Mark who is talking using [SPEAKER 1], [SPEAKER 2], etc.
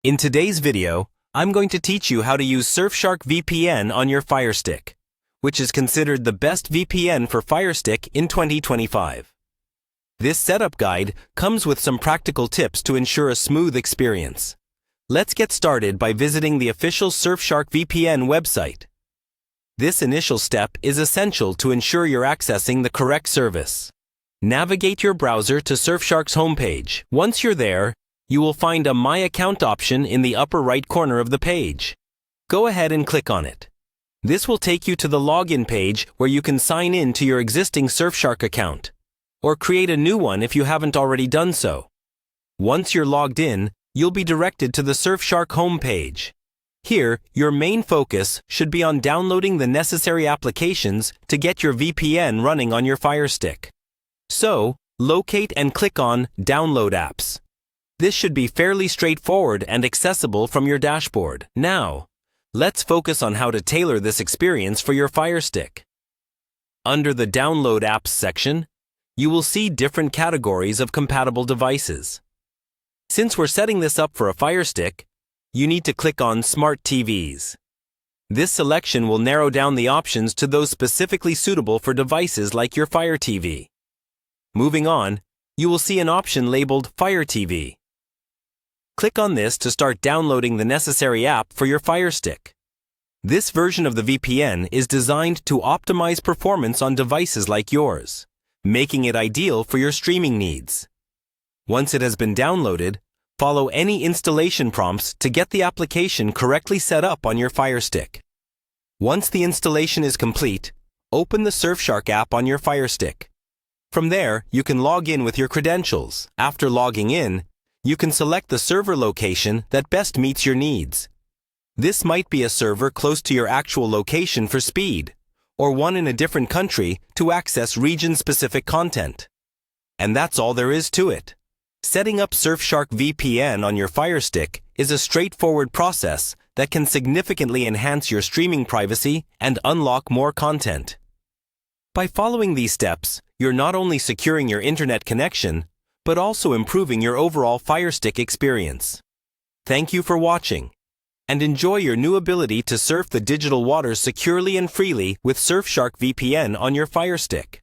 [SPEAKER 1] In today's video, I'm going to teach you how to use Surfshark VPN on your Firestick, which is considered the best VPN for Firestick in 2025. This setup guide comes with some practical tips to ensure a smooth experience. Let's get started by visiting the official Surfshark VPN website. This initial step is essential to ensure you're accessing the correct service. Navigate your browser to Surfshark's homepage. Once you're there, you will find a My Account option in the upper right corner of the page. Go ahead and click on it. This will take you to the login page where you can sign in to your existing Surfshark account, or create a new one if you haven't already done so. Once you're logged in, you'll be directed to the Surfshark homepage. Here, your main focus should be on downloading the necessary applications to get your VPN running on your Firestick. So, locate and click on Download Apps. This should be fairly straightforward and accessible from your dashboard. Now, let's focus on how to tailor this experience for your Firestick. Under the Download Apps section, you will see different categories of compatible devices. Since we're setting this up for a Firestick, you need to click on Smart TVs. This selection will narrow down the options to those specifically suitable for devices like your Fire TV. Moving on, you will see an option labeled Fire TV. Click on this to start downloading the necessary app for your Firestick. This version of the VPN is designed to optimize performance on devices like yours, making it ideal for your streaming needs. Once it has been downloaded, follow any installation prompts to get the application correctly set up on your Firestick. Once the installation is complete, open the Surfshark app on your Firestick. From there, you can log in with your credentials. After logging in, you can select the server location that best meets your needs. This might be a server close to your actual location for speed, or one in a different country to access region-specific content. And that's all there is to it. Setting up Surfshark VPN on your Firestick is a straightforward process that can significantly enhance your streaming privacy and unlock more content. By following these steps, you're not only securing your internet connection, but also improving your overall Firestick experience. Thank you for watching, and enjoy your new ability to surf the digital waters securely and freely with Surfshark VPN on your Firestick.